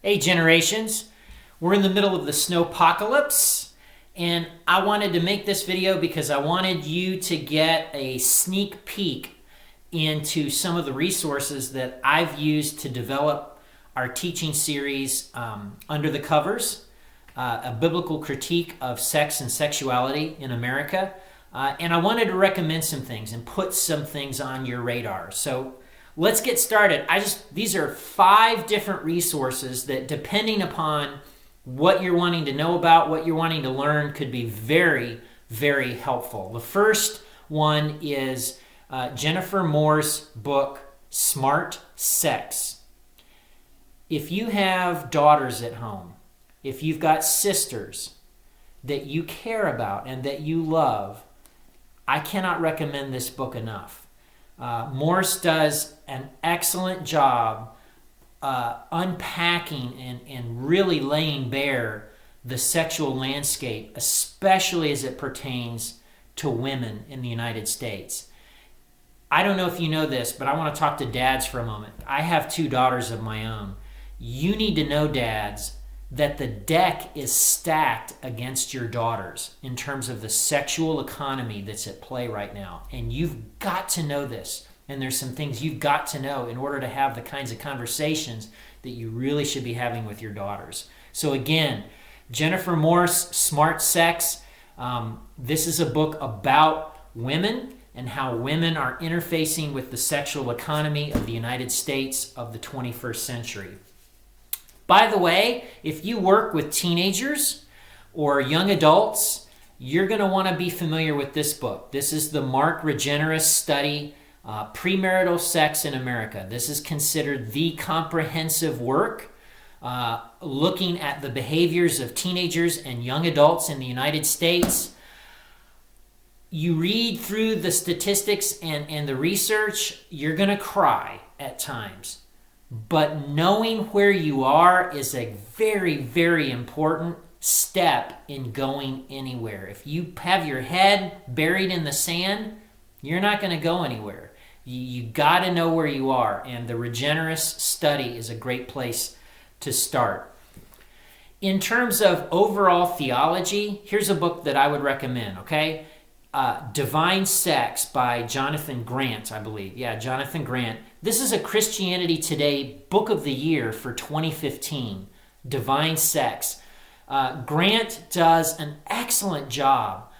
Hey, generations. We're in the middle of the snowpocalypse, and I wanted to make this video because I wanted you to get a sneak peek into some of the resources that I've used to develop our teaching series, Under the Covers, a biblical critique of sex and sexuality in America. And I wanted to recommend some things and put some things on your radar. So let's get started. These are 5 different resources that, depending upon what you're wanting to know about, what you're wanting to learn, could be very, very helpful. The first one is Jennifer Moore's book, Smart Sex. If you have daughters at home, if you've got sisters that you care about and that you love, I cannot recommend this book enough. Morse does an excellent job unpacking and really laying bare the sexual landscape, especially as it pertains to women in the United States. I don't know if you know this, but I want to talk to dads for a moment. I have 2 daughters of my own. You need to know, dads, that the deck is stacked against your daughters in terms of the sexual economy that's at play right now. And you've got to know this. And there's some things you've got to know in order to have the kinds of conversations that you really should be having with your daughters. So again, Jennifer Moore's Smart Sex. This is a book about women and how women are interfacing with the sexual economy of the United States of the 21st century. By the way, if you work with teenagers or young adults, you're going to want to be familiar with this book. This is the Mark Regeneris study, Premarital Sex in America. This is considered the comprehensive work looking at the behaviors of teenagers and young adults in the United States. You read through the statistics and the research, you're going to cry at times. But knowing where you are is a very, very important step in going anywhere. If you have your head buried in the sand, you're not going to go anywhere. You got to know where you are, and the Regeneris study is a great place to start. In terms of overall theology, here's a book that I would recommend, okay? Divine Sex by Jonathan Grant, I believe. Yeah, Jonathan Grant. This is a Christianity Today Book of the Year for 2015, Divine Sex. Grant does an excellent job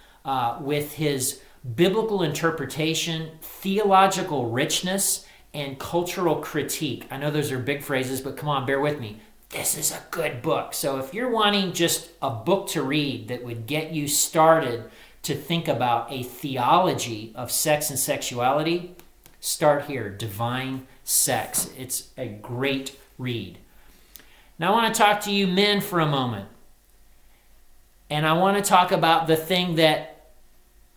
with his biblical interpretation, theological richness, and cultural critique. I know those are big phrases, but come on, bear with me. This is a good book. So if you're wanting just a book to read that would get you started to think about a theology of sex and sexuality, start here, Divine Sex. It's a great read. Now I want to talk to you men for a moment. And I want to talk about the thing that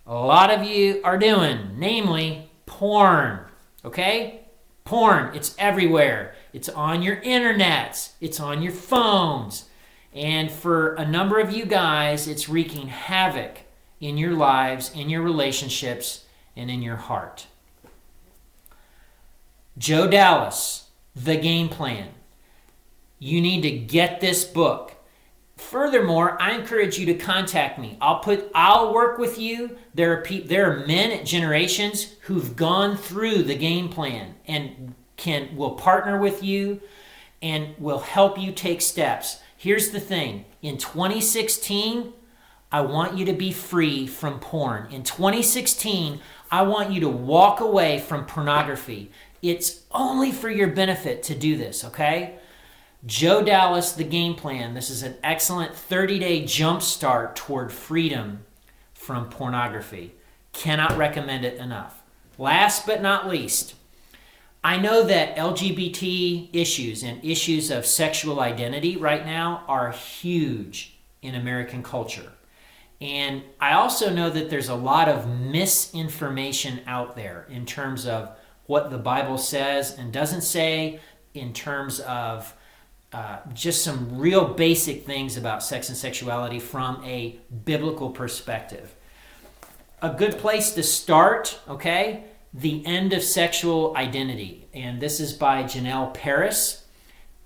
a lot of you are doing, namely porn. Okay? Porn, it's everywhere. It's on your internets. It's on your phones. And for a number of you guys, it's wreaking havoc in your lives, in your relationships, and in your heart. Joe Dallas, The Game Plan. You need to get this book. Furthermore, I encourage you to contact me. I'll work with you. There are men at Generations who've gone through The Game Plan and will partner with you and will help you take steps. Here's the thing. In 2016, I want you to be free from porn. In 2016, I want you to walk away from pornography. It's only for your benefit to do this, okay? Joe Dallas, The Game Plan. This is an excellent 30-day jump start toward freedom from pornography. Cannot recommend it enough. Last but not least, I know that LGBT issues and issues of sexual identity right now are huge in American culture. And I also know that there's a lot of misinformation out there in terms of what the Bible says and doesn't say, in terms of just some real basic things about sex and sexuality from a biblical perspective. A good place to start, okay? The End of Sexual Identity. And this is by Janelle Paris.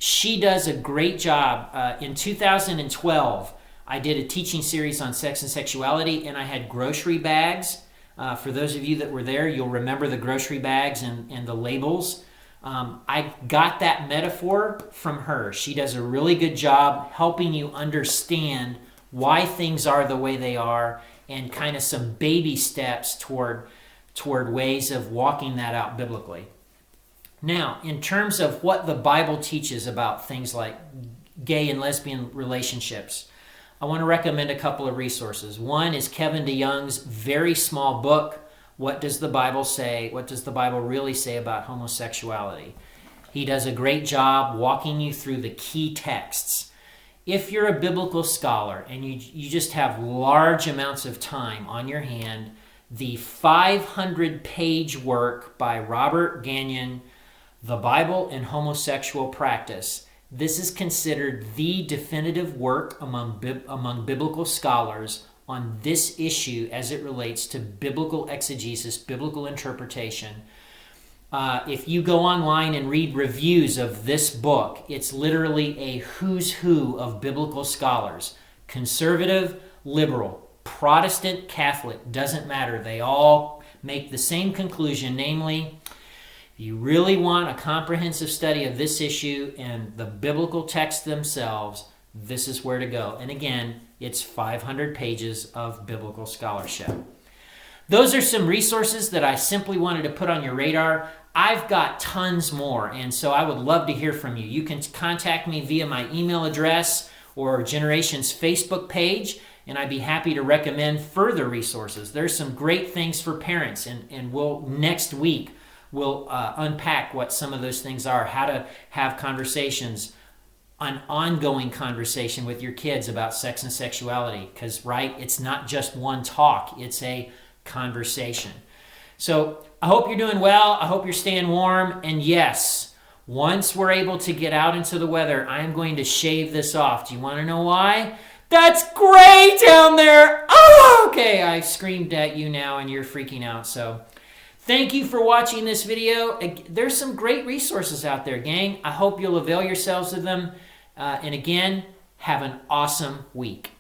She does a great job. In 2012, I did a teaching series on sex and sexuality, and I had grocery bags. For those of you that were there, you'll remember the grocery bags and the labels. I got that metaphor from her. She does a really good job helping you understand why things are the way they are and kind of some baby steps toward ways of walking that out biblically. Now, in terms of what the Bible teaches about things like gay and lesbian relationships, I want to recommend a couple of resources. One is Kevin DeYoung's very small book, What Does the Bible Say? What Does the Bible Really Say About Homosexuality? He does a great job walking you through the key texts. If you're a biblical scholar and you just have large amounts of time on your hand, the 500-page work by Robert Gagnon, The Bible and Homosexual Practice, this is considered the definitive work among biblical scholars on this issue as it relates to biblical exegesis, biblical interpretation. If you go online and read reviews of this book, it's literally a who's who of biblical scholars. Conservative, liberal, Protestant, Catholic, doesn't matter. They all make the same conclusion, namely, if you really want a comprehensive study of this issue and the biblical texts themselves, this is where to go. And again, it's 500 pages of biblical scholarship. Those are some resources that I simply wanted to put on your radar. I've got tons more, and so I would love to hear from you. You can contact me via my email address or Generations Facebook page, and I'd be happy to recommend further resources. There's some great things for parents, and next week we'll unpack what some of those things are, how to have conversations, an ongoing conversation with your kids about sex and sexuality, because, right, it's not just one talk, it's a conversation. So I hope you're doing well. I hope you're staying warm. And yes, once we're able to get out into the weather, I am going to shave this off. Do you want to know why? That's gray down there. Oh, okay. I screamed at you now and you're freaking out. So thank you for watching this video. There's some great resources out there, gang. I hope you'll avail yourselves of them. And again, have an awesome week.